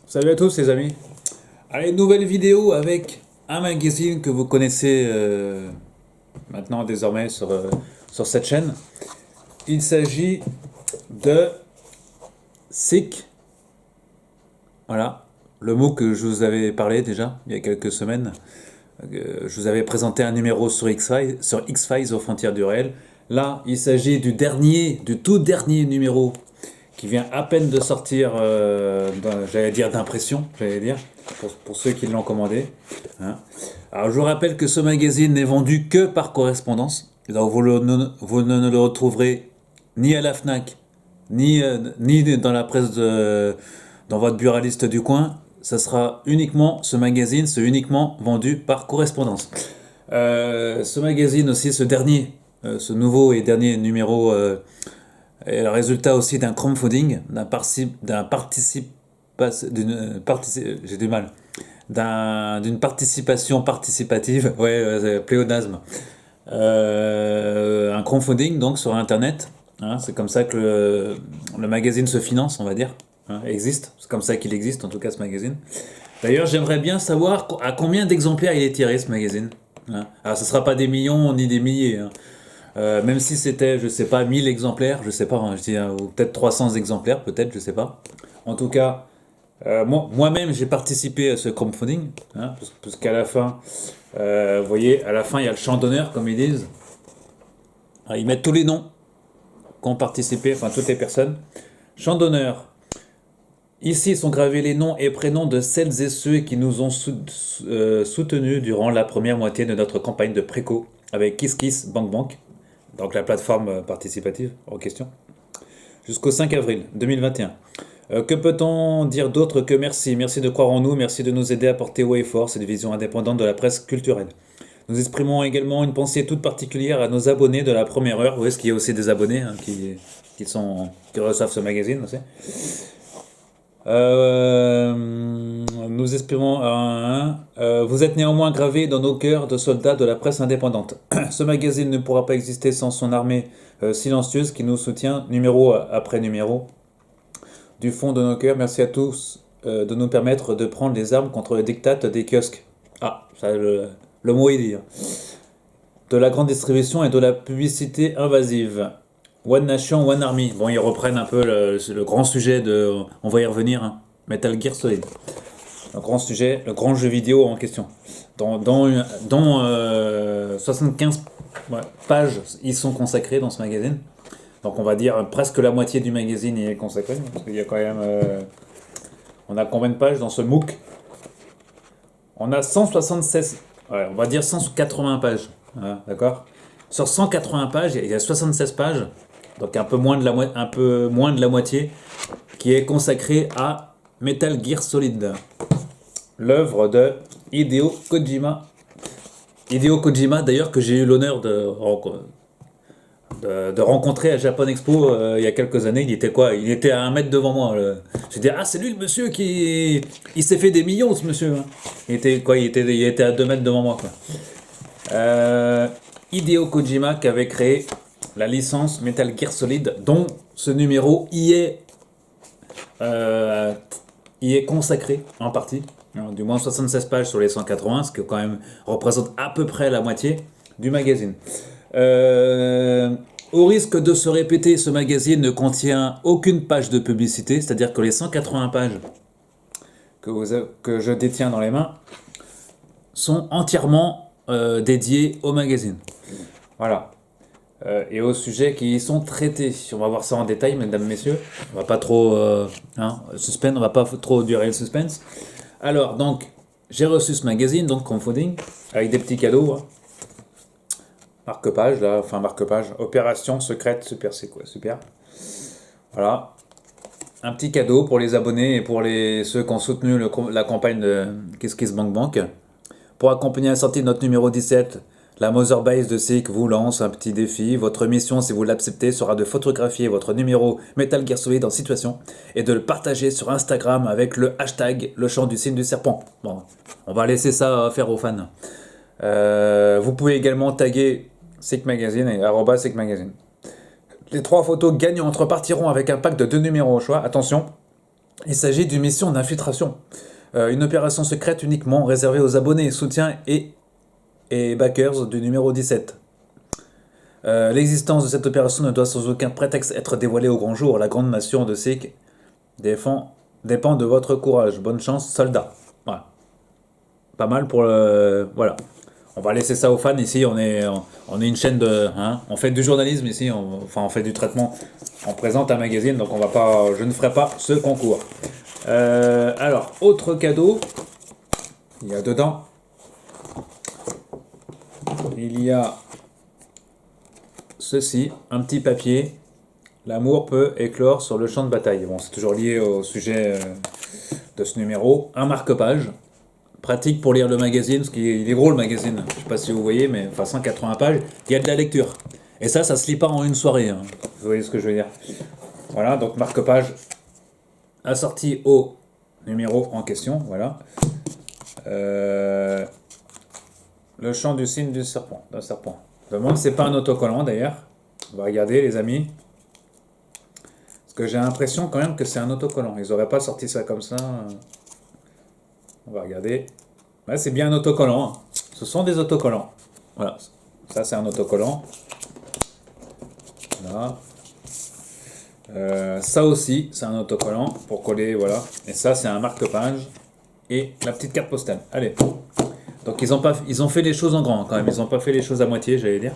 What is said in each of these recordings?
Salut à tous les amis. Allez, nouvelle vidéo avec un magazine que vous connaissez maintenant désormais sur cette chaîne. Il s'agit de SICK. Voilà, le mot que je vous avais parlé déjà il y a quelques semaines. Je vous avais présenté un numéro sur X-Files aux frontières du réel. Là, il s'agit du tout dernier numéro qui vient à peine de sortir, j'allais dire d'impression, pour ceux qui l'ont commandé. Hein. Alors je vous rappelle que ce magazine n'est vendu que par correspondance. Donc vous ne le retrouverez ni à la FNAC, ni dans la presse dans votre buraliste du coin. Ce magazine, c'est uniquement vendu par correspondance. Ce magazine aussi, ce nouveau et dernier numéro est le résultat aussi d'un crowdfunding, j'ai du mal, d'une participation participative, ouais, pléonasme, un crowdfunding donc sur internet, hein, c'est comme ça que le magazine se finance, on va dire, hein, existe, c'est comme ça qu'il existe en tout cas ce magazine. D'ailleurs j'aimerais bien savoir à combien d'exemplaires il est tiré ce magazine, hein. Alors ce sera pas des millions ni des milliers, hein. Même si c'était, je sais pas, 1000 exemplaires, je sais pas, hein, je dis, ou peut-être 300 exemplaires, peut-être, je sais pas. En tout cas, moi-même, j'ai participé à ce crowdfunding, hein, parce qu'à la fin, vous voyez, à la fin, il y a le champ d'honneur, comme ils disent. Alors, ils mettent tous les noms qui ont participé, enfin toutes les personnes. Champ d'honneur. Ici sont gravés les noms et prénoms de celles et ceux qui nous ont soutenus durant la première moitié de notre campagne de préco avec KissKissBankBank, donc la plateforme participative en question, jusqu'au 5 avril 2021. Que peut-on dire d'autre que merci? Merci de croire en nous, merci de nous aider à porter haut et fort cette vision indépendante de la presse culturelle. Nous exprimons également une pensée toute particulière à nos abonnés de la première heure. Vous voyez, ce qu'il y a aussi des abonnés, hein, qui reçoivent ce magazine aussi. Nous espérons vous êtes néanmoins gravés dans nos cœurs de soldats de la presse indépendante. Ce magazine ne pourra pas exister sans son armée silencieuse qui nous soutient numéro après numéro. Du fond de nos cœurs, merci à tous de nous permettre de prendre les armes contre le diktat des kiosques. Ah, ça, le mot est dit. Hein. De la grande distribution et de la publicité invasive. One Nation, One Army. Bon, ils reprennent un peu le grand sujet de... On va y revenir, hein, Metal Gear Solid. Le grand sujet, le grand jeu vidéo en question. Dont 75 pages y sont consacrées dans ce magazine. Donc on va dire presque la moitié du magazine y est consacrée. Parce qu'il y a quand même... on a combien de pages dans ce MOOC? On a 176... Ouais, on va dire 180 pages. Voilà, d'accord? Sur 180 pages, il y a 76 pages. Donc un peu moins de la moitié, qui est consacré à Metal Gear Solid, l'œuvre de Hideo Kojima. Hideo Kojima, d'ailleurs, que j'ai eu l'honneur de rencontrer à Japan Expo il y a quelques années. Il était quoi? Il était à 1 mètre devant moi. J'ai dit, ah, c'est lui le monsieur qui... Il s'est fait des millions, ce monsieur. Hein. Il était à 2 mètres devant moi, quoi. Hideo Kojima qui avait créé la licence Metal Gear Solid, dont ce numéro y est consacré en partie, du moins 76 pages sur les 180, ce qui quand même représente à peu près la moitié du magazine. Au risque de se répéter, ce magazine ne contient aucune page de publicité, c'est-à-dire que les 180 pages que je détiens dans les mains sont entièrement dédiées au magazine. Voilà. Et aux sujets qui y sont traités. On va voir ça en détail, mesdames, messieurs. On va pas trop on va pas trop durer le suspense. Alors, donc, j'ai reçu ce magazine, donc crowdfunding, avec des petits cadeaux. Hein. Marque-page, là, enfin marque-page, opération secrète, super, c'est quoi, super. Voilà. Un petit cadeau pour les abonnés et pour ceux qui ont soutenu la campagne de KissKissBankBank. Pour accompagner la sortie de notre numéro 17, la Motherbase de SICK vous lance un petit défi. Votre mission, si vous l'acceptez, sera de photographier votre numéro Metal Gear Solid en situation et de le partager sur Instagram avec le hashtag le chant du signe du serpent. Bon, on va laisser ça faire aux fans. Vous pouvez également taguer SICK Magazine et @SICK Magazine. Les 3 photos gagnantes repartiront avec un pack de 2 numéros au choix. Attention, Il s'agit d'une mission d'infiltration. Une opération secrète uniquement réservée aux abonnés, soutiens et backers du numéro 17. L'existence de cette opération ne doit sans aucun prétexte être dévoilée au grand jour. La grande nation de Sikh dépend de votre courage. Bonne chance, soldats. Voilà. Pas mal pour le... Voilà. On va laisser ça aux fans ici. On est une chaîne de... Hein, on fait du journalisme ici. On fait du traitement. On présente un magazine. Donc je ne ferai pas ce concours. Alors, autre cadeau. Il y a dedans. Il y a ceci. Un petit papier. L'amour peut éclore sur le champ de bataille. Bon, c'est toujours lié au sujet de ce numéro. Un marque-page. Pratique pour lire le magazine, parce qu'il est gros le magazine. Je sais pas si vous voyez, mais enfin 180 pages. Il y a de la lecture. Et ça se lit pas en une soirée. Hein. Vous voyez ce que je veux dire. Voilà, donc marque-page assorti au numéro en question. Voilà. Le chant du signe du serpent. D'un serpent. Je me demande si c'est pas un autocollant d'ailleurs. On va regarder les amis. Parce que j'ai l'impression quand même que c'est un autocollant. Ils auraient pas sorti ça comme ça. On va regarder. Ouais, c'est bien un autocollant. Hein. Ce sont des autocollants. Voilà. Ça, c'est un autocollant. Voilà. Ça aussi, c'est un autocollant pour coller. Voilà. Et ça, c'est un marque-page. Et la petite carte postale. Allez. Donc, ils ont fait les choses en grand quand même. Ils n'ont pas fait les choses à moitié, j'allais dire.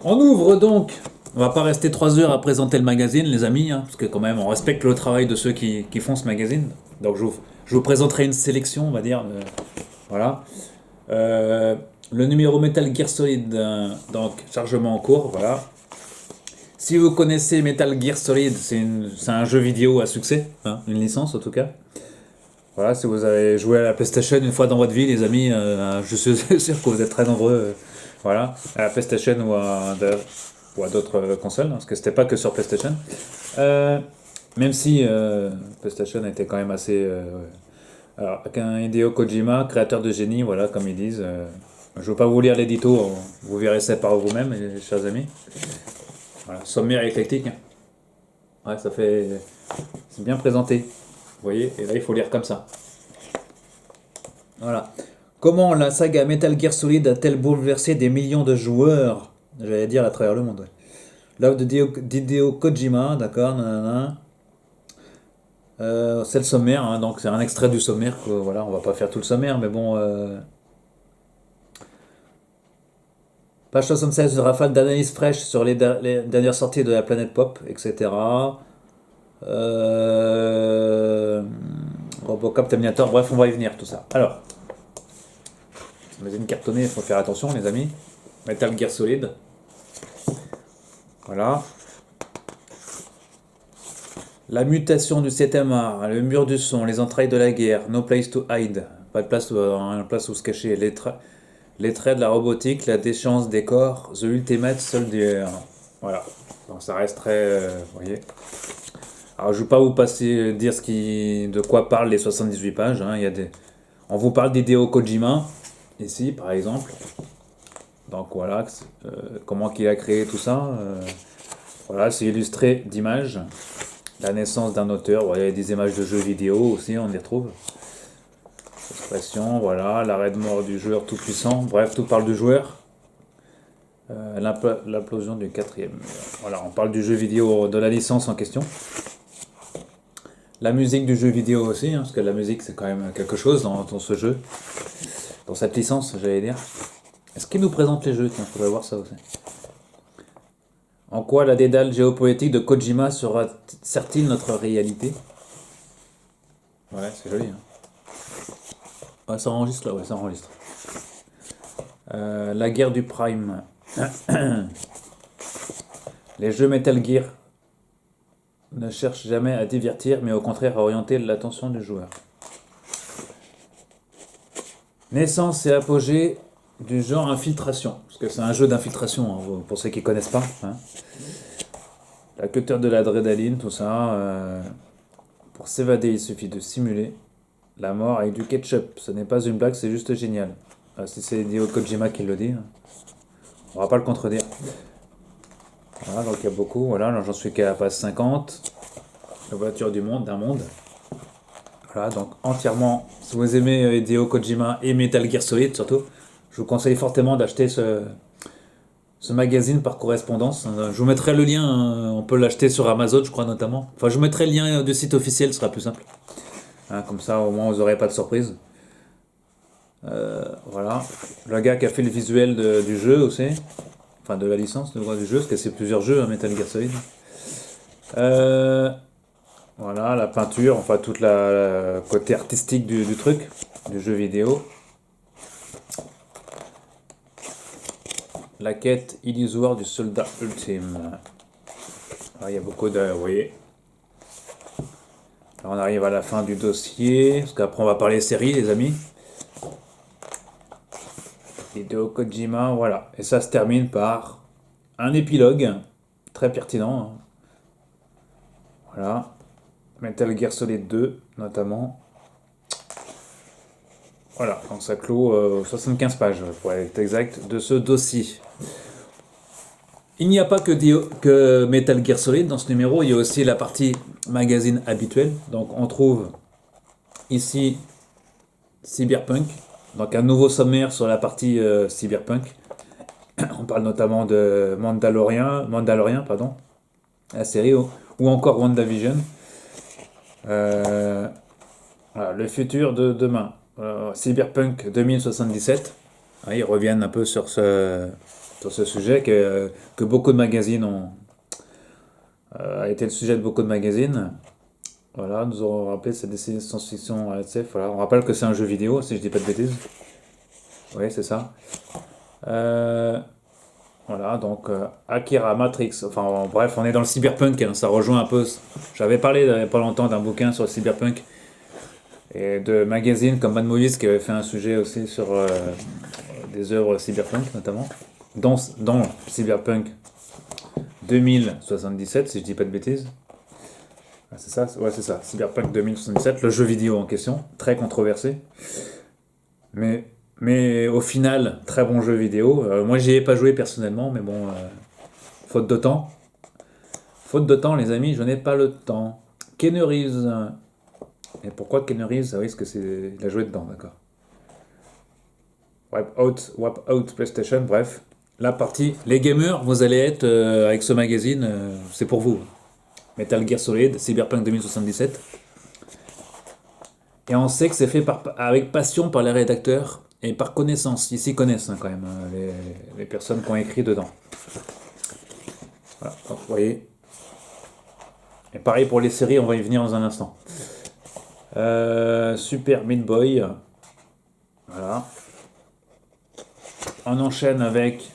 On ouvre donc. On va pas rester 3 heures à présenter le magazine, les amis. Hein, parce que quand même, on respecte le travail de ceux qui font ce magazine. Donc, je vous présenterai une sélection, on va dire. Voilà. Le numéro Metal Gear Solid, donc chargement en cours, voilà. Si vous connaissez Metal Gear Solid, c'est un jeu vidéo à succès, hein, une licence en tout cas. Voilà, si vous avez joué à la PlayStation une fois dans votre vie, les amis, je suis sûr que vous êtes très nombreux, voilà, à la PlayStation ou à d'autres consoles, hein, parce que c'était pas que sur PlayStation. Même si PlayStation était quand même assez... alors, qu'un Hideo Kojima, créateur de génie, voilà, comme ils disent. Je ne veux pas vous lire l'édito, vous verrez ça par vous-même, mes chers amis. Voilà, sommaire éclectique. Ouais, ça fait... C'est bien présenté. Vous voyez, et là, il faut lire comme ça. Voilà. Comment la saga Metal Gear Solid a-t-elle bouleversé des millions de joueurs, j'allais dire, à travers le monde, ouais. L'œuvre d'Hideo Kojima, d'accord, nanana. C'est le sommaire, hein, donc c'est un extrait du sommaire. Voilà, on va pas faire tout le sommaire, mais bon. Page 76, rafale d'analyse fraîche sur les dernières sorties de la planète pop, etc. Robocop, Terminator, bref, on va y venir, tout ça. Alors, magazine cartonné, il faut faire attention, les amis. Metal Gear Solid. Voilà. La mutation du 7ème art, le mur du son, les entrailles de la guerre, no place to hide, pas de place, place où se cacher, les traits de la robotique, la déchéance des corps, The Ultimate Soldier. Voilà, donc ça reste très... vous voyez. Alors je ne vais pas vous passer dire de quoi parlent les 78 pages, hein. On vous parle d'Hideo Kojima, ici par exemple. Donc voilà, comment qu'il a créé tout ça. Voilà, c'est illustré d'images. La naissance d'un auteur, voilà, il y a des images de jeux vidéo aussi, on les retrouve. Expression, voilà, l'arrêt de mort du joueur tout puissant, bref, tout parle du joueur. L'implosion du 4ème. Voilà, on parle du jeu vidéo, de la licence en question. La musique du jeu vidéo aussi, hein, parce que la musique c'est quand même quelque chose dans ce jeu, dans cette licence, j'allais dire. Est-ce qu'il nous présente les jeux? Il faudrait voir ça aussi. En quoi la dédale géopolitique de Kojima sert-il notre réalité? Ouais, c'est joli. Hein. Ouais, ça enregistre là, ouais, ça enregistre. La guerre du Prime. Les jeux Metal Gear ne cherchent jamais à divertir, mais au contraire à orienter l'attention du joueur. Naissance et apogée du genre infiltration, parce que c'est un jeu d'infiltration, hein, pour ceux qui ne connaissent pas. Hein. La culture de l'adrénaline, tout ça. Pour s'évader, il suffit de simuler la mort avec du ketchup. Ce n'est pas une blague, c'est juste génial. Si c'est Hideo Kojima qui le dit, on ne va pas le contredire. Voilà, donc il y a beaucoup. Voilà, j'en suis qu'à la page 50. la voiture d'un monde. Voilà, donc entièrement, si vous aimez Hideo Kojima et Metal Gear Solid surtout, je vous conseille fortement d'acheter ce magazine par correspondance. Je vous mettrai le lien, on peut l'acheter sur Amazon, je crois notamment. Enfin, je vous mettrai le lien du site officiel, ce sera plus simple. Hein, comme ça, au moins, vous n'aurez pas de surprise. Voilà. Le gars qui a fait le visuel du jeu aussi. Enfin, de la licence, du jeu, parce que c'est plusieurs jeux, hein, Metal Gear Solid. Voilà, la peinture, enfin, tout le côté artistique du truc, du jeu vidéo. La quête illusoire du soldat ultime. Alors, il y a beaucoup de... Vous voyez. Alors, on arrive à la fin du dossier, parce qu'après on va parler séries, les amis. Hideo Kojima, voilà. Et ça se termine par un épilogue très pertinent. Hein. Voilà. Metal Gear Solid 2, notamment. Voilà, donc ça clôt 75 pages, pour être exact, de ce dossier. Il n'y a pas que Metal Gear Solid dans ce numéro, il y a aussi la partie magazine habituelle. Donc on trouve ici Cyberpunk, donc un nouveau sommaire sur la partie Cyberpunk. On parle notamment de Mandalorian, pardon, la série, ou encore WandaVision. Voilà, le futur de demain. Cyberpunk 2077. Ah, ils reviennent un peu sur ce sujet que beaucoup de magazines a été le sujet de beaucoup de magazines. Voilà, nous aurons rappelé cette décennie de science-fiction à la SF. Voilà, on rappelle que c'est un jeu vidéo, si je dis pas de bêtises. Oui, c'est ça. Voilà, donc Akira, Matrix, enfin bref, on est dans le cyberpunk, hein, ça rejoint un peu. J'avais parlé il n'y a pas longtemps d'un bouquin sur le cyberpunk et de magazines comme Mad Movies qui avait fait un sujet aussi sur des œuvres cyberpunk notamment. Dans Cyberpunk 2077, si je dis pas de bêtises. Ah, c'est ça, ouais, c'est ça, Cyberpunk 2077, le jeu vidéo en question, très controversé. Mais au final, très bon jeu vidéo. Moi, j'y ai pas joué personnellement, mais bon, faute de temps. Faute de temps, les amis, je n'ai pas le temps. Keanu Reeves. Et pourquoi Keanu Reeves? Ah oui, parce que il a joué dedans, d'accord. Wipeout PlayStation, bref. La partie, les gamers, vous allez être avec ce magazine, c'est pour vous. Metal Gear Solid, Cyberpunk 2077. Et on sait que c'est fait avec passion par les rédacteurs et par connaissance. Ils s'y connaissent hein, quand même, les personnes qui ont écrit dedans. Voilà, donc, vous voyez. Et pareil pour les séries, on va y venir dans un instant. Super Meat Boy. Voilà. On enchaîne avec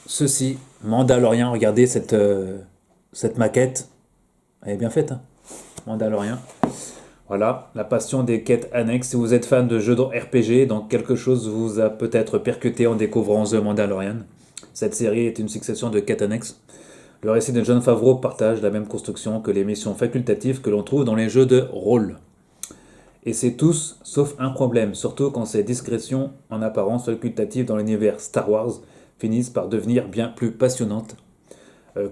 ceci. Mandalorian, regardez cette maquette. Elle est bien faite, hein. Mandalorian. Voilà, la passion des quêtes annexes. Si vous êtes fan de jeux de RPG, donc quelque chose vous a peut-être percuté en découvrant The Mandalorian. Cette série est une succession de quêtes annexes. Le récit de Jon Favreau partage la même construction que les missions facultatives que l'on trouve dans les jeux de rôle. Et c'est tous, sauf un problème, surtout quand ces discrétions en apparence facultatives dans l'univers Star Wars finissent par devenir bien plus passionnantes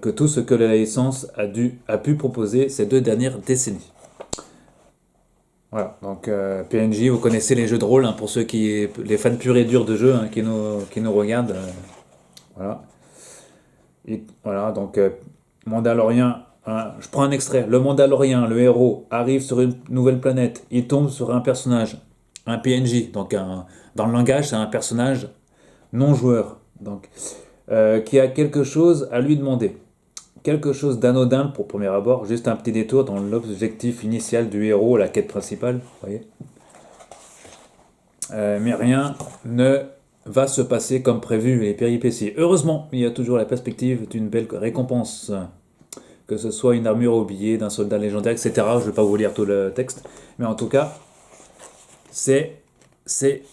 que tout ce que la licence a pu proposer ces 2 dernières décennies. Voilà, donc PNJ, vous connaissez les jeux de rôle, hein, pour ceux les fans purs et durs de jeux hein, qui nous regardent. Voilà. Et, voilà, donc Mandalorian, hein, je prends un extrait. Le Mandalorian, le héros, arrive sur une nouvelle planète. Il tombe sur un personnage, un PNJ. Donc dans le langage, c'est un personnage non joueur. Donc, qui a quelque chose à lui demander. Quelque chose d'anodin pour premier abord, juste un petit détour dans l'objectif initial du héros, la quête principale, vous voyez. Mais rien ne va se passer comme prévu les péripéties. Heureusement, il y a toujours la perspective d'une belle récompense, que ce soit une armure oubliée d'un soldat légendaire, etc. Je ne vais pas vous lire tout le texte, mais en tout cas, c'est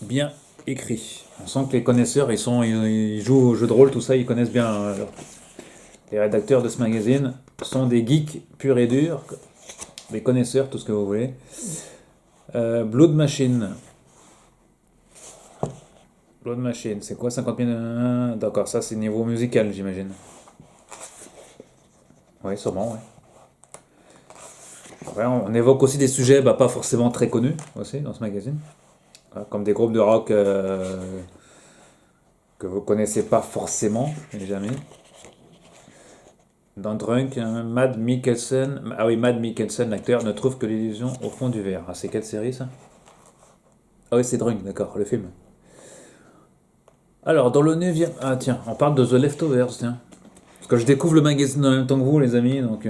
bien écrit. On sent que les connaisseurs, ils jouent au jeu de rôle, tout ça, ils connaissent bien. Les rédacteurs de ce magazine sont des geeks purs et durs, des connaisseurs, tout ce que vous voulez. Blood Machine. Blood Machine, c'est quoi 50 000 D'accord, ça c'est niveau musical, j'imagine. Oui, sûrement, oui. Ouais, on évoque aussi des sujets pas forcément très connus aussi dans ce magazine. Comme des groupes de rock que vous connaissez pas forcément, mais jamais. Dans Drunk, Mads Mikkelsen, ah oui, Mads Mikkelsen, l'acteur, ne trouve que l'illusion au fond du verre. Ah, c'est quelle série ça? Ah oui, c'est Drunk, d'accord, le film. Alors, dans le neuvième... Ah tiens, on parle de The Leftovers, tiens. Parce que je découvre le magazine en même temps que vous, les amis, donc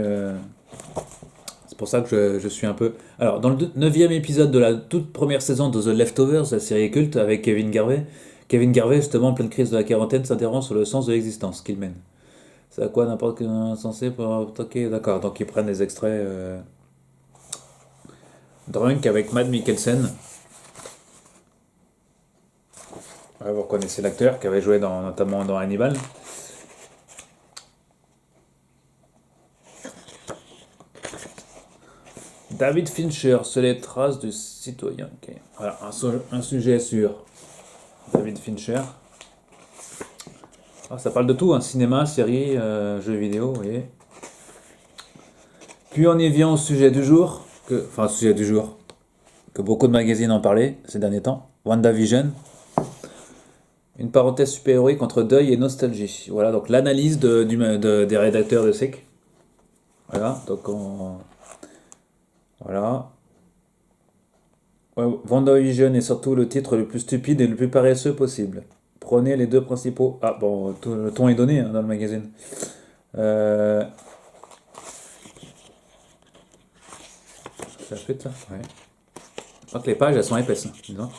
c'est pour ça que je suis un peu... Alors, dans le neuvième épisode de la toute première saison de The Leftovers, la série culte avec Kevin Garvey, justement, en pleine crise de la quarantaine, s'interroge sur le sens de l'existence qu'il mène. C'est à quoi n'importe quel insensé pour... Ok, d'accord, donc ils prennent des extraits... Drunk avec Mads Mikkelsen. Ouais, vous reconnaissez l'acteur qui avait joué notamment dans Hannibal. David Fincher, sur les traces du citoyen. Ok. Voilà, un sujet sur David Fincher. Ah, ça parle de tout, hein, cinéma, série, jeux vidéo, vous voyez. Puis on y vient au sujet du jour, enfin sujet du jour, que beaucoup de magazines en parlaient ces derniers temps. WandaVision, une parenthèse super-héroïque entre deuil et nostalgie. Voilà, donc l'analyse des rédacteurs de SEC. Voilà, donc voilà. Ouais, WandaVision est surtout le titre le plus stupide et le plus paresseux possible. Prenez les deux principaux. Ah bon, le ton est donné hein, dans le magazine. Euh... Ça fait ça. Ouais. Je crois que les pages elles sont épaisses. Hein, dis-donc.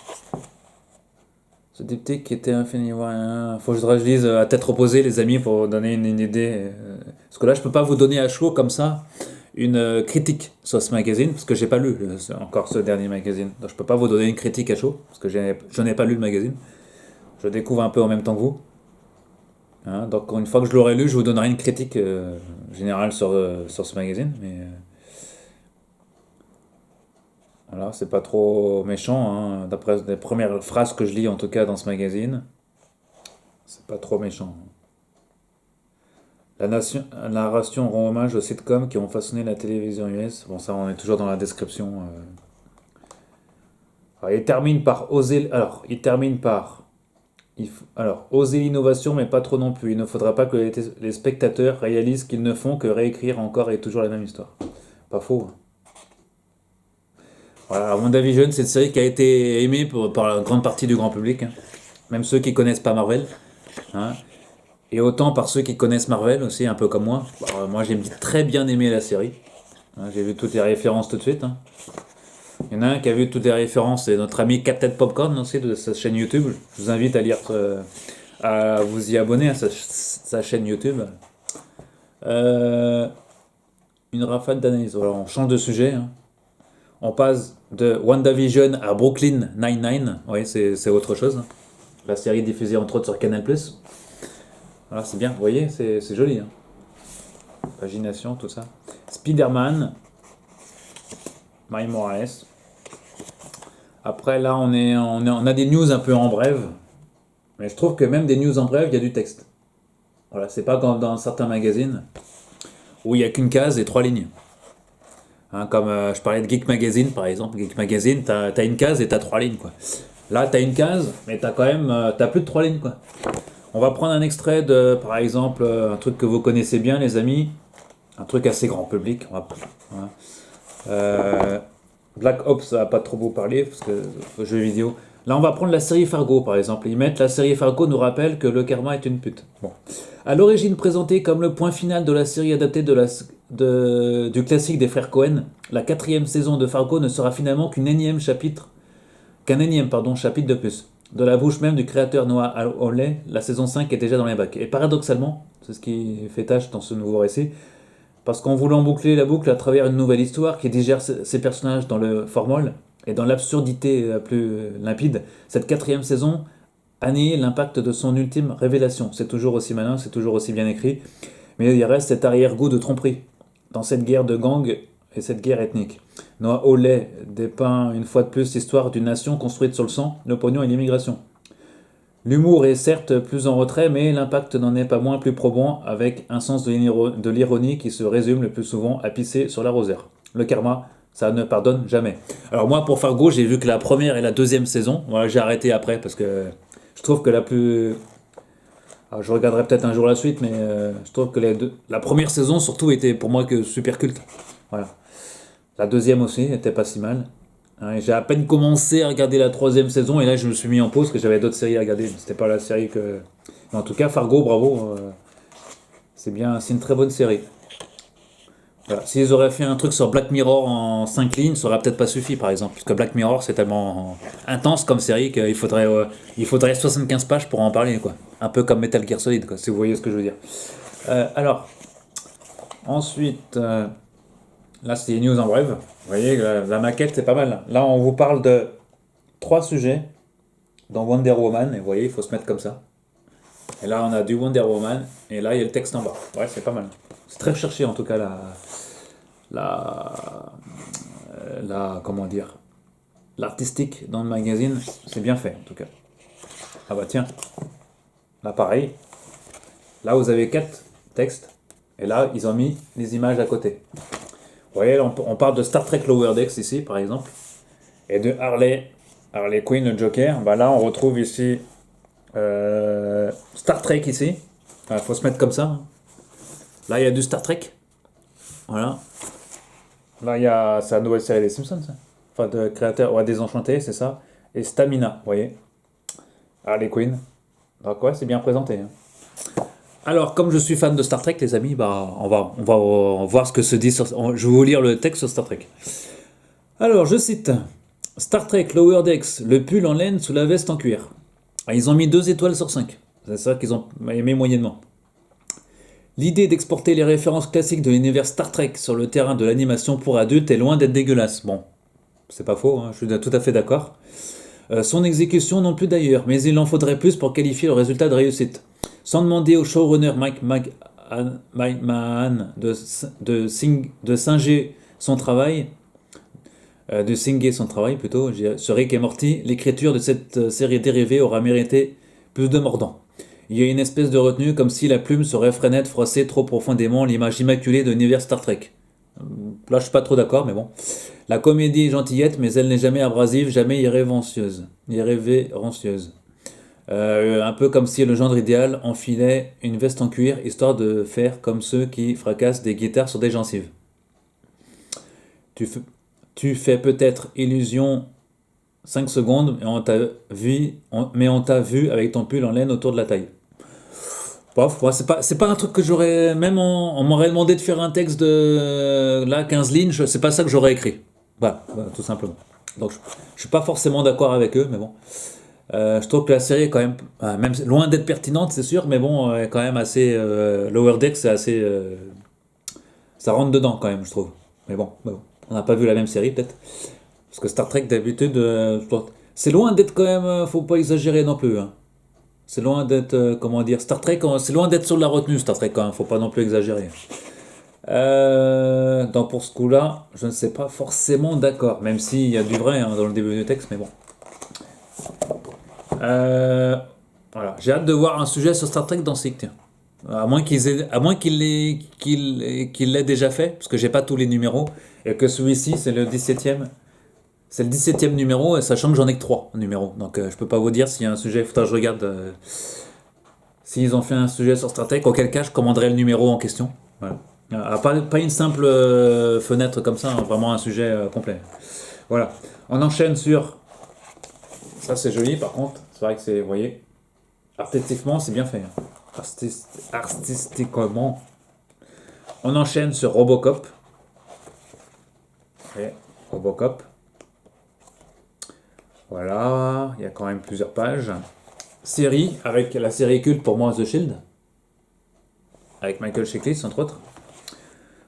Ce diptyque était infini. Ouais, hein. Faut que je lise à tête reposée, les amis, pour vous donner une idée. Parce que là, je peux pas vous donner à chaud comme ça une critique sur ce magazine, parce que j'ai pas lu encore ce dernier magazine. Donc je peux pas vous donner une critique à chaud, parce que je n'ai pas lu le magazine. Je découvre un peu en même temps que vous. Hein, donc une fois que je l'aurai lu, je vous donnerai une critique générale sur ce magazine. Mais voilà, c'est pas trop méchant, hein, d'après les premières phrases que je lis en tout cas dans ce magazine. C'est pas trop méchant. La narration rend hommage aux sitcoms qui ont façonné la télévision US. Bon, ça, on est toujours dans la description. Alors, il termine par oser. Alors, il termine par. Alors, oser l'innovation, mais pas trop non plus. Il ne faudra pas que les spectateurs réalisent qu'ils ne font que réécrire encore et toujours la même histoire. Pas faux. Hein. Voilà, WandaVision, c'est une série qui a été aimée par la grande partie du grand public. Hein. Même ceux qui connaissent pas Marvel. Hein. Et autant par ceux qui connaissent Marvel aussi, un peu comme moi. Bon, moi, j'ai très bien aimé la série. Hein, j'ai vu toutes les références tout de suite. Hein. Il y en a un qui a vu toutes les références, c'est notre ami Captain Popcorn aussi de sa chaîne YouTube. Je vous invite à vous y abonner à sa chaîne YouTube. Euh, une rafale d'analyse. Voilà, on change de sujet. Hein. On passe de WandaVision à Brooklyn Nine-Nine. Oui, c'est autre chose. Hein. La série diffusée entre autres sur Canal+. Voilà, c'est bien, vous voyez, c'est joli. Hein. Pagination, tout ça. Spider-Man, Miles Morales. Après, là, on a des news un peu en brève. Mais je trouve que même des news en brève, il y a du texte. Voilà, c'est pas comme dans certains magazines où il n'y a qu'une case et trois lignes. Hein, comme je parlais de Geek Magazine, par exemple. Geek Magazine, t'as une case et t'as trois lignes, quoi. Là, t'as une case, mais t'as quand même t'as plus de trois lignes, quoi. On va prendre un extrait de, par exemple, un truc que vous connaissez bien, les amis. Un truc assez grand public. Voilà. Black Ops, ça va pas trop vous parler, parce que jeux vidéo. Là, on va prendre la série Fargo, par exemple. Ils mettent la série Fargo nous rappelle que le karma est une pute. Bon. À l'origine présentée comme le point final de la série adaptée du classique des frères Cohen, la quatrième saison de Fargo ne sera finalement qu'un énième chapitre de plus. De la bouche même du créateur Noah Hawley, la saison 5 est déjà dans les bacs. Et paradoxalement, c'est ce qui fait tâche dans ce nouveau récit, parce qu'en voulant boucler la boucle à travers une nouvelle histoire qui digère ses personnages dans le formol et dans l'absurdité la plus limpide, cette quatrième saison annihile l'impact de son ultime révélation. C'est toujours aussi malin, c'est toujours aussi bien écrit, mais il reste cet arrière-goût de tromperie dans cette guerre de gang et cette guerre ethnique. Noah Hawley dépeint une fois de plus l'histoire d'une nation construite sur le sang, le pognon et l'immigration. L'humour est certes plus en retrait, mais l'impact n'en est pas moins plus probant, avec un sens de l'ironie qui se résume le plus souvent à pisser sur l'arroseur. le karma, ça ne pardonne jamais. Alors moi, pour Fargo, j'ai vu que la première et la deuxième saison. Voilà, j'ai arrêté après parce que je trouve que la plus... Alors, je regarderai peut-être un jour la suite, mais je trouve que la première saison surtout était pour moi que super culte. Voilà. La deuxième aussi était pas si mal. Hein, et j'ai à peine commencé à regarder la troisième saison et là je me suis mis en pause parce que j'avais d'autres séries à regarder. C'était pas la série que... Mais en tout cas, Fargo, bravo. C'est bien, c'est une très bonne série. Voilà. S'ils auraient fait un truc sur Black Mirror en 5 lignes, ça aurait peut-être pas suffi par exemple. Parce que Black Mirror c'est tellement intense comme série qu'il faudrait 75 pages pour en parler, quoi. Un peu comme Metal Gear Solid, quoi, si vous voyez ce que je veux dire. Alors, ensuite, là c'est des news en bref. Vous voyez, la maquette c'est pas mal. Là on vous parle de 3 sujets dans Wonder Woman. Et vous voyez, il faut se mettre comme ça. Et là on a du Wonder Woman. Et là il y a le texte en bas. Ouais, c'est pas mal. C'est très recherché en tout cas la, comment dire, l'artistique dans le magazine, c'est bien fait en tout cas. Ah bah tiens, là pareil, là vous avez 4 textes, et là ils ont mis les images à côté. Vous voyez, on parle de Star Trek Lower Decks ici par exemple, et de Harley Quinn, le Joker. Bah là on retrouve ici Star Trek ici. Il faut se mettre comme ça, hein. Là il y a du Star Trek, voilà. Là, c'est la nouvelle série des Simpsons, ça. Enfin, de créateur, ouais, Désenchanté, c'est ça. Et Stamina, vous voyez. Harley Quinn. Donc, ouais, c'est bien présenté, hein. Alors, comme je suis fan de Star Trek, les amis, bah, on va voir ce que se dit sur. Je vais vous lire le texte sur Star Trek. Alors, je cite Star Trek Lower Decks, le pull en laine sous la veste en cuir. Ah, ils ont mis 2 étoiles sur 5. C'est ça qu'ils ont aimé moyennement. L'idée d'exporter les références classiques de l'univers Star Trek sur le terrain de l'animation pour adultes est loin d'être dégueulasse. Bon, c'est pas faux, hein, je suis tout à fait d'accord. Son exécution non plus d'ailleurs, mais il en faudrait plus pour qualifier le résultat de réussite. Sans demander au showrunner Mike Mahan de singer son travail, plutôt, sur Rick et Morty, l'écriture de cette série dérivée aura mérité plus de mordant. Il y a une espèce de retenue, comme si la plume se réfrénait de froisser trop profondément l'image immaculée de l'univers Star Trek. Là, je suis pas trop d'accord, mais bon. La comédie est gentillette, mais elle n'est jamais abrasive, jamais irrévérencieuse. Un peu comme si le genre idéal enfilait une veste en cuir, histoire de faire comme ceux qui fracassent des guitares sur des gencives. Tu fais peut-être illusion 5 secondes, mais on t'a vu avec ton pull en laine autour de la taille. Bof, ouais, c'est pas un truc que j'aurais. Même on m'aurait demandé de faire un texte de là, 15 lignes, c'est pas ça que j'aurais écrit. Voilà, tout simplement. Donc je suis pas forcément d'accord avec eux, mais bon. Je trouve que la série est quand même loin d'être pertinente, c'est sûr, mais bon, elle est quand même assez. Lower Deck, c'est assez. Ça rentre dedans quand même, je trouve. Mais bon. On n'a pas vu la même série, peut-être. Parce que Star Trek, d'habitude, c'est loin d'être quand même. Faut pas exagérer non plus, hein. C'est loin d'être, comment dire, Star Trek, c'est loin d'être sur de la retenue, Star Trek, quand même, faut pas non plus exagérer. Donc pour ce coup-là, je ne sais pas forcément d'accord, même s'il y a du vrai, hein, dans le début du texte, mais bon. Voilà, j'ai hâte de voir un sujet sur Star Trek dans SIC, tiens. À moins qu'il l'ait déjà fait, parce que j'ai pas tous les numéros, et que celui-ci, c'est le 17e. C'est le 17e numéro, et sachant que j'en ai que 3 numéros. Donc je peux pas vous dire s'il y a un sujet. Faut que je regarde s'ils ont fait un sujet sur Star Trek. Auquel cas, je commanderai le numéro en question. Voilà. Pas une simple fenêtre comme ça, hein, vraiment un sujet complet. Voilà. On enchaîne sur. Ça, c'est joli par contre. C'est vrai que c'est. Vous voyez. Artistiquement, c'est bien fait, hein. Artistiquement. On enchaîne sur Robocop. Et Robocop. Voilà, il y a quand même plusieurs pages. Série, avec la série culte pour moi The Shield, avec Michael Chiklis entre autres.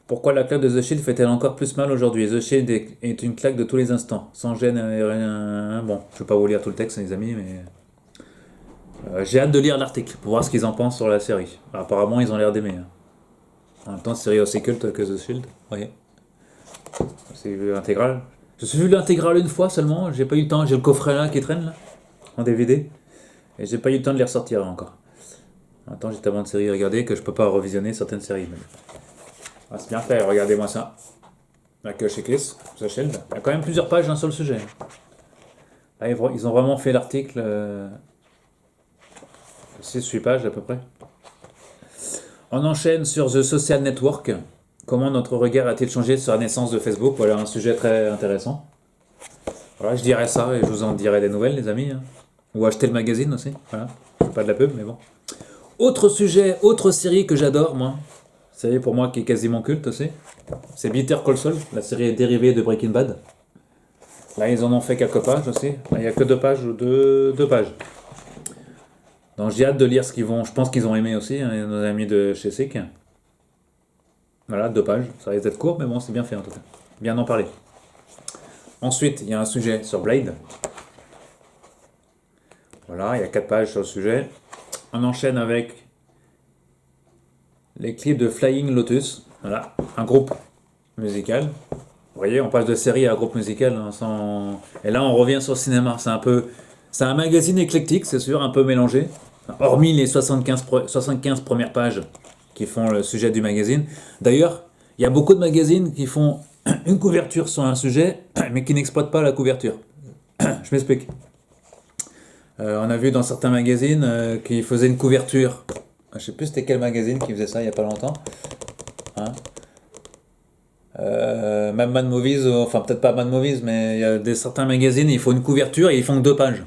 Pourquoi la claque de The Shield fait-elle encore plus mal aujourd'hui? The Shield est une claque de tous les instants, sans gêne et rien. Bon, je ne vais pas vous lire tout le texte, les amis, mais j'ai hâte de lire l'article pour voir ce qu'ils en pensent sur la série. Apparemment, ils ont l'air d'aimer, hein. En même temps, série aussi culte que The Shield, vous voyez. C'est intégral. Je suis vu l'intégrale une fois seulement, j'ai pas eu le temps, j'ai le coffret là qui traîne là, en DVD, et j'ai pas eu le temps de les ressortir encore. Attends, j'ai tellement de séries à regarder que je peux pas revisionner certaines séries. Mais... Ah, c'est bien fait, regardez-moi ça. Avec chez Kiss, The Shield. Il y a quand même plusieurs pages hein, sur le sujet. Là, ils ont vraiment fait l'article 6-8 pages à peu près. On enchaîne sur The Social Network. Comment notre regard a-t-il changé sur la naissance de Facebook? Voilà un sujet très intéressant. Voilà, je dirais ça et je vous en dirai des nouvelles, les amis. Hein. Ou acheter le magazine aussi. Voilà. Je fais pas de la pub, mais bon. Autre sujet, autre série que j'adore, moi. Série pour moi qui est quasiment culte aussi. C'est Better Call Saul, la série dérivée de Breaking Bad. Là, ils en ont fait quelques pages aussi. Là, il n'y a que 2 pages ou deux pages. Donc j'ai hâte de lire ce qu'ils vont. Je pense qu'ils ont aimé aussi, hein, nos amis de chez SICK. Voilà, 2 pages. Ça risque d'être court, mais bon, c'est bien fait en tout cas. Bien en parler. Ensuite, il y a un sujet sur Blade. Voilà, il y a 4 pages sur le sujet. On enchaîne avec les clips de Flying Lotus. Voilà, un groupe musical. Vous voyez, on passe de série à groupe musical. Hein, et là, on revient sur le cinéma. C'est un magazine éclectique, c'est sûr, un peu mélangé. Hormis les 75 premières pages qui font le sujet du magazine. D'ailleurs, il y a beaucoup de magazines qui font une couverture sur un sujet, mais qui n'exploitent pas la couverture. Je m'explique. On a vu dans certains magazines qui faisaient une couverture. Je sais plus c'était quel magazine qui faisait ça il n'y a pas longtemps. Hein. Même Mad Movies, enfin peut-être pas Mad Movies, mais il y a certains magazines, ils font une couverture et ils font que 2 pages.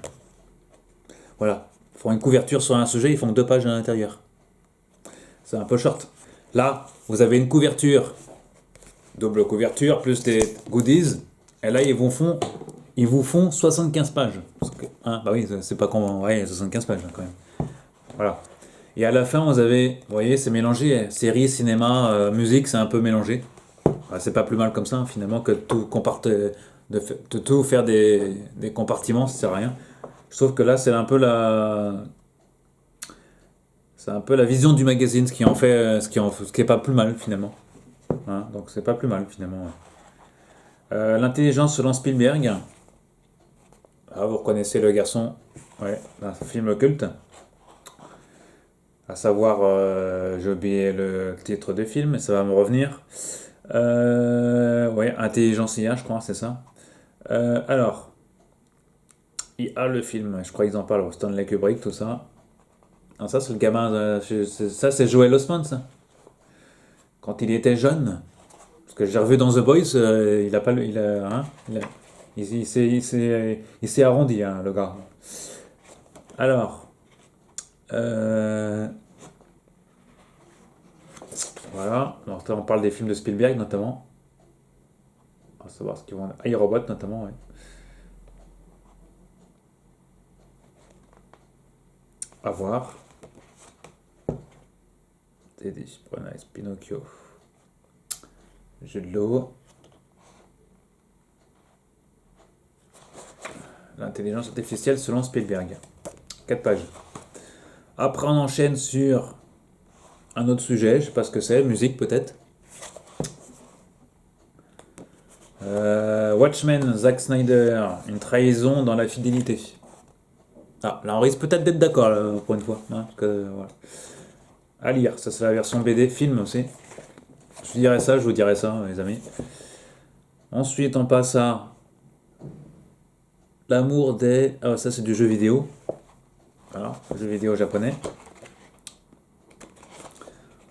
Voilà. Ils font une couverture sur un sujet, ils font que 2 pages à l'intérieur. C'est un peu short. Là, vous avez une couverture, double couverture, plus des goodies. Et là, ils vous font 75 pages. Hein, bah oui, c'est pas comment. Ouais, 75 pages quand même. Voilà. Et à la fin, vous voyez, c'est mélangé. Série, cinéma, musique, c'est un peu mélangé. C'est pas plus mal comme ça, hein, finalement, que de tout faire des compartiments, ça sert à rien. Je trouve que là, c'est un peu la vision du magazine, ce qui est pas plus mal finalement. Hein, donc c'est pas plus mal finalement. Ouais. L'intelligence selon Spielberg. Ah, vous reconnaissez le garçon. Ouais, un film culte. À savoir, j'ai oublié le titre du film, mais ça va me revenir. Ouais, Intelligence IA, je crois, c'est ça. Alors, IA, le film, je crois qu'ils en parlent, Stanley Kubrick, tout ça. Ah, ça, c'est le gamin, ça, c'est Joel Osment, ça. Quand il était jeune. Parce que j'ai revu dans The Boys, il a pas le. Hein, il s'est arrondi, hein, le gars. Alors, euh, voilà. Alors, on parle des films de Spielberg, notamment. On va savoir ce qu'ils vont. iRobot, notamment, ouais. À voir. Teddy, Pinocchio. Jeu de l'eau. L'intelligence artificielle selon Spielberg. 4 pages. Après, on enchaîne sur un autre sujet, je sais pas ce que c'est, musique peut-être. Watchmen, Zack Snyder, une trahison dans la fidélité. Ah, là on risque peut-être d'être d'accord pour une fois. Hein, parce que, voilà. À lire, ça c'est la version BD, film aussi. Je dirais ça, je vous dirai ça, les amis. Ensuite, on passe à l'amour des. Ah, ça c'est du jeu vidéo. Voilà, jeu vidéo japonais.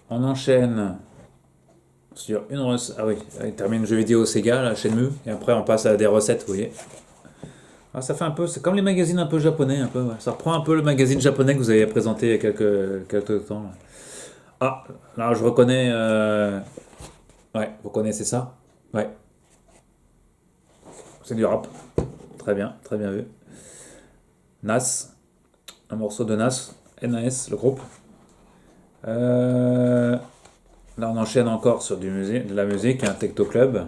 On enchaîne sur une recette. Ah oui, il termine le jeu vidéo Sega, la Shenmue. Et après, on passe à des recettes, vous voyez. Ah, ça fait un peu. C'est comme les magazines un peu japonais, un peu. Ouais. Ça reprend un peu le magazine japonais que vous avez présenté il y a quelques temps. Là. Ah, là, je reconnais. Ouais, vous connaissez ça? Ouais, c'est du rap. Très bien vu. Nas, un morceau de Nas, NAS, le groupe. Euh, Là, on enchaîne encore sur de la musique, un Techno Club.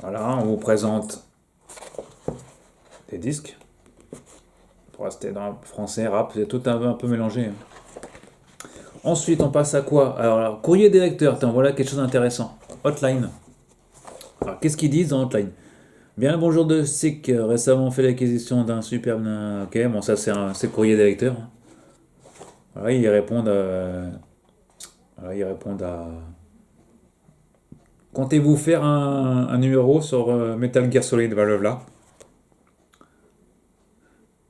Voilà, on vous présente des disques. Pour rester dans le français, rap, c'est tout un peu mélangé. Hein. Ensuite, on passe à quoi? Alors, courrier des lecteurs, tiens, voilà quelque chose d'intéressant. Hotline. Alors, qu'est-ce qu'ils disent dans Hotline? Bien le bonjour de SICK, récemment fait l'acquisition d'un superbe. Ok, bon, ça c'est le courrier des lecteurs. Hein. Voilà, ils répondent. Voilà, ils répondent à... Comptez-vous faire un numéro sur Metal Gear Solid, blablabla.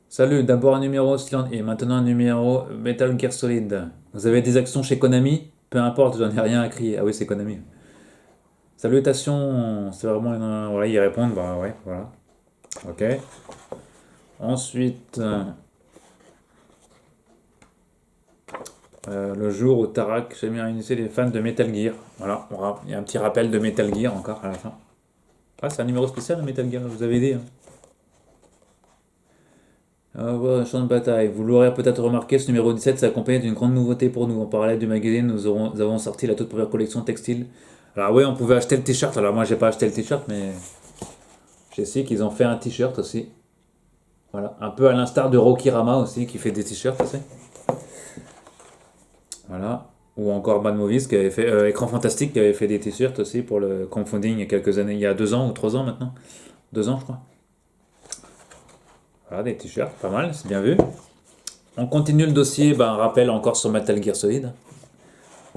Salut, d'abord un numéro Slant et maintenant un numéro Metal Gear Solid. Vous avez des actions chez Konami? Peu importe, j'en ai rien à crier. Ah oui, c'est Konami. Salutations, c'est vraiment une... Voilà, ils répondent, bah ouais, voilà. Ok. Ensuite, le jour où Tarak s'est mis à initier les fans de Metal Gear. Voilà, il y a un petit rappel de Metal Gear encore à la fin. Ah, c'est un numéro spécial de Metal Gear, je vous avais dit, hein. Voilà, champ de bataille. Vous l'aurez peut-être remarqué, ce numéro 17 s'est accompagné d'une grande nouveauté pour nous. En parallèle du magazine, nous avons sorti la toute première collection textile. Alors oui, on pouvait acheter le t-shirt. Alors moi, j'ai pas acheté le t-shirt, mais je sais qu'ils ont fait un t-shirt aussi. Voilà, un peu à l'instar de Rocky Rama aussi, qui fait des t-shirts, tu sais. Voilà. Ou encore Bad Movies, qui avait fait Écran Fantastique, qui avait fait des t-shirts aussi pour le crowdfunding il y a quelques années, il y a 2 ans ou 3 ans maintenant. 2 ans, je crois. Voilà, des t-shirts, pas mal, c'est bien vu. On continue le dossier, un rappel encore sur Metal Gear Solid.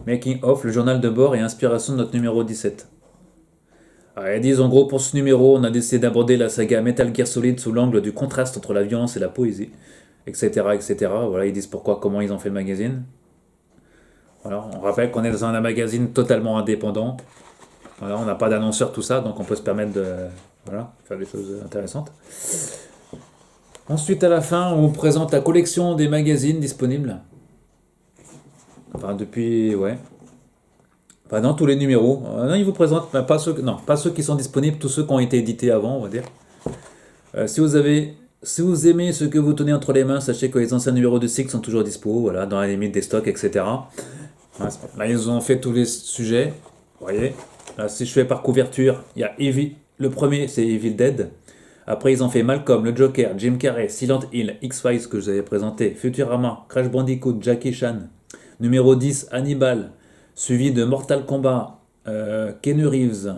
Making of, le journal de bord et inspiration de notre numéro 17. Alors, ils disent en gros, pour ce numéro, on a décidé d'aborder la saga Metal Gear Solid sous l'angle du contraste entre la violence et la poésie, etc. etc. Voilà, ils disent pourquoi, comment ils ont fait le magazine. Voilà, on rappelle qu'on est dans un magazine totalement indépendant. Voilà, on n'a pas d'annonceur, tout ça, donc on peut se permettre de voilà, faire des choses intéressantes. Ensuite, à la fin, on vous présente la collection des magazines disponibles. Enfin, depuis, ouais. Enfin, dans tous les numéros. Non, il vous présente, pas ceux, non, pas ceux qui sont disponibles, tous ceux qui ont été édités avant, on va dire. Si vous aimez ce que vous tenez entre les mains, sachez que les anciens numéros de Six sont toujours dispo, voilà, dans la limite des stocks, etc. Là, ils ont fait tous les sujets. Vous voyez. Là, si je fais par couverture, il y a Evil. Le premier, c'est Evil Dead. Après, ils ont fait Malcolm, le Joker, Jim Carrey, Silent Hill, X-Files que je vous avais présenté, Futurama, Crash Bandicoot, Jackie Chan. Numéro 10, Hannibal, suivi de Mortal Kombat, Keanu Reeves.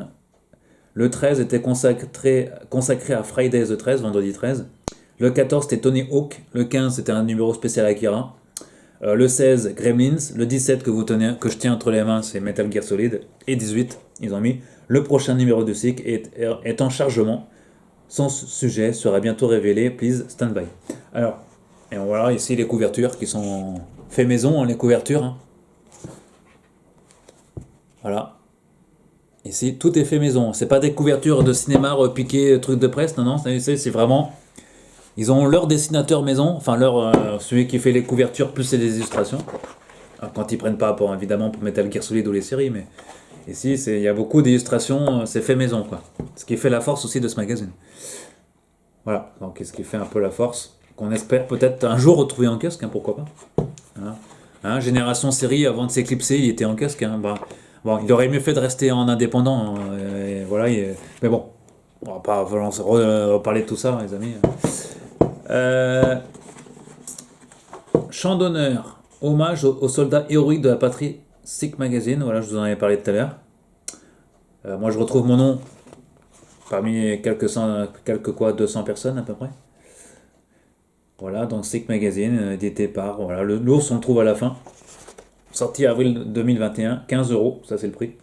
Le 13 était consacré à Friday the 13, vendredi 13. Le 14, c'était Tony Hawk. Le 15, c'était un numéro spécial Akira. Le 16, Gremlins. Le 17 que je tiens entre les mains, c'est Metal Gear Solid. Et 18, ils ont mis le prochain numéro de SIC est en chargement. Son sujet sera bientôt révélé. Please stand by. Alors, et voilà ici les couvertures qui sont fait maison, hein, les couvertures. Hein. Voilà. Ici, tout est fait maison. C'est pas des couvertures de cinéma repiquées, trucs de presse. Non, non, c'est vraiment. Ils ont leur dessinateur maison, enfin celui qui fait les couvertures plus les illustrations. Alors, quand ils prennent pas pour évidemment pour Metal Gear Solid ou les séries, mais ici il y a beaucoup d'illustrations, c'est fait maison quoi. Ce qui fait la force aussi de ce magazine. Voilà, donc ce qui fait un peu la force qu'on espère peut-être un jour retrouver en kiosque, hein, pourquoi pas. Hein. Hein, Génération série avant de s'éclipser, il était en kiosque. Hein, bon, il aurait mieux fait de rester en indépendant. Voilà, mais bon, on va pas reparler de tout ça, les amis. Chant d'honneur, hommage aux soldats héroïques de la patrie, Sikh Magazine, voilà, je vous en avais parlé tout à l'heure. Moi, je retrouve mon nom parmi quelques 200 personnes à peu près. Voilà, donc Sikh Magazine, édité par, voilà, l'ours on le trouve à la fin. Sorti avril 2021, 15 euros, ça c'est le prix.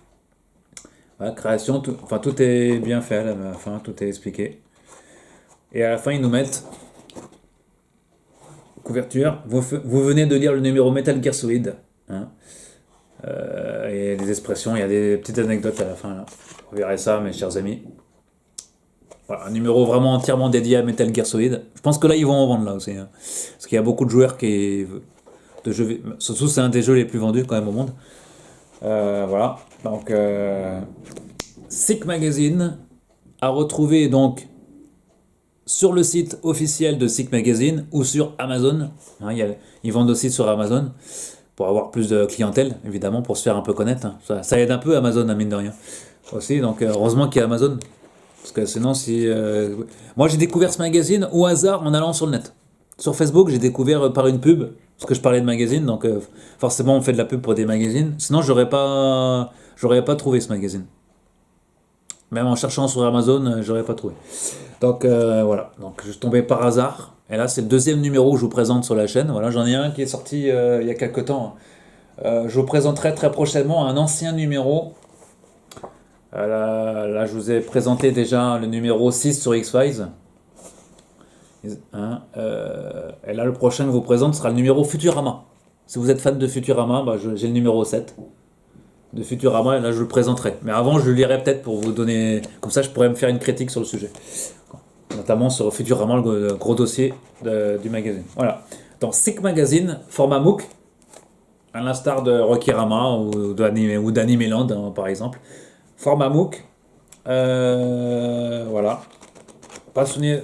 Voilà, création, tout est bien fait à la fin, tout est expliqué. Et à la fin, ils nous mettent couverture. Vous venez de lire le numéro Metal Gear Solid. Hein. Et les expressions, il y a des petites anecdotes à la fin. Là. Vous verrez ça, mes chers amis. Voilà, un numéro vraiment entièrement dédié à Metal Gear Solid. Je pense que là, ils vont en vendre là aussi. Hein. Parce qu'il y a beaucoup de joueurs de jeux. Surtout, c'est un des jeux les plus vendus quand même au monde. Voilà. Donc, Sikh Magazine a retrouvé donc sur le site officiel de Sikh Magazine ou sur Amazon. Hein, ils vendent aussi sur Amazon pour avoir plus de clientèle, évidemment, pour se faire un peu connaître. Hein. Ça aide un peu Amazon, mine de rien. Aussi, donc heureusement qu'il y a Amazon. Parce que sinon, moi, j'ai découvert ce magazine au hasard en allant sur le net. Sur Facebook, j'ai découvert par une pub, parce que je parlais de magazine, donc forcément, on fait de la pub pour des magazines. Sinon, j'aurais pas trouvé ce magazine. Même en cherchant sur Amazon, j'aurais pas trouvé. Donc voilà, donc je suis tombé par hasard. Et là, c'est le deuxième numéro que je vous présente sur la chaîne. Voilà, j'en ai un qui est sorti il y a quelques temps. Je vous présenterai très prochainement un ancien numéro. Là, je vous ai présenté déjà le numéro 6 sur X-Files. Hein, et là, le prochain que je vous présente sera le numéro Futurama. Si vous êtes fan de Futurama, bah, j'ai le numéro 7 de Futurama, et là je le présenterai. Mais avant, je le lirai peut-être pour vous donner. Comme ça, je pourrais me faire une critique sur le sujet. Notamment sur Futurama, le gros dossier du magazine. Voilà. Dans Sick Magazine, format MOOC, à l'instar de Rokirama ou d'Animeland, hein, par exemple. Format MOOC. Voilà. Passionné,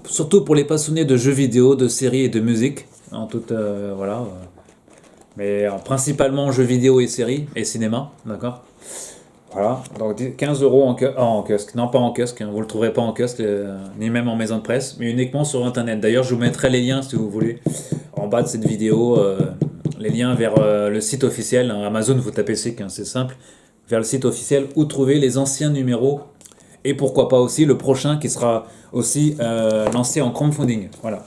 surtout pour les passionnés de jeux vidéo, de séries et de musique. En toute. Voilà. Mais principalement jeux vidéo et séries et cinéma. D'accord. Voilà, donc 15 euros en kiosque. Non, pas en kiosque, hein, vous ne le trouverez pas en kiosque, ni même en maison de presse, mais uniquement sur internet. D'ailleurs, je vous mettrai les liens si vous voulez, en bas de cette vidéo, les liens vers le site officiel. Hein, Amazon, vous tapez SICK, hein, c'est simple, vers le site officiel où trouver les anciens numéros et pourquoi pas aussi le prochain qui sera aussi lancé en crowdfunding. Voilà.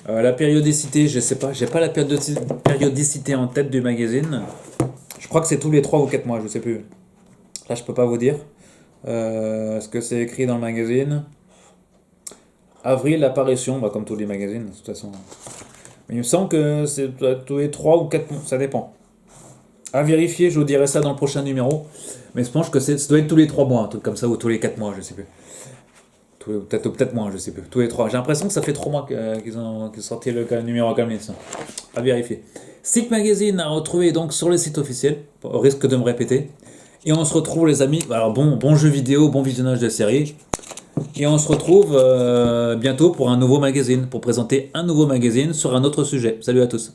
La périodicité, je sais pas, j'ai pas la périodicité en tête du magazine. Je crois que c'est tous les 3 ou 4 mois, je sais plus. Là, je peux pas vous dire. Est-ce que c'est écrit dans le magazine? Avril, apparition, bah, comme tous les magazines, de toute façon. Mais il me semble que c'est tous les 3 ou 4 mois, ça dépend. À vérifier, je vous dirai ça dans le prochain numéro. Mais je pense que ça doit être tous les 3 mois, un truc comme ça, ou tous les 4 mois, je sais plus. Peut-être moins, je sais plus. Tous les 3. J'ai l'impression que ça fait 3 mois qu'ils ont sorti le numéro comme ça. À vérifier. Sick Magazine à retrouver donc sur le site officiel, au risque de me répéter. Et on se retrouve les amis, alors bon jeu vidéo, bon visionnage de série. Et on se retrouve bientôt pour un nouveau magazine, pour présenter un nouveau magazine sur un autre sujet. Salut à tous.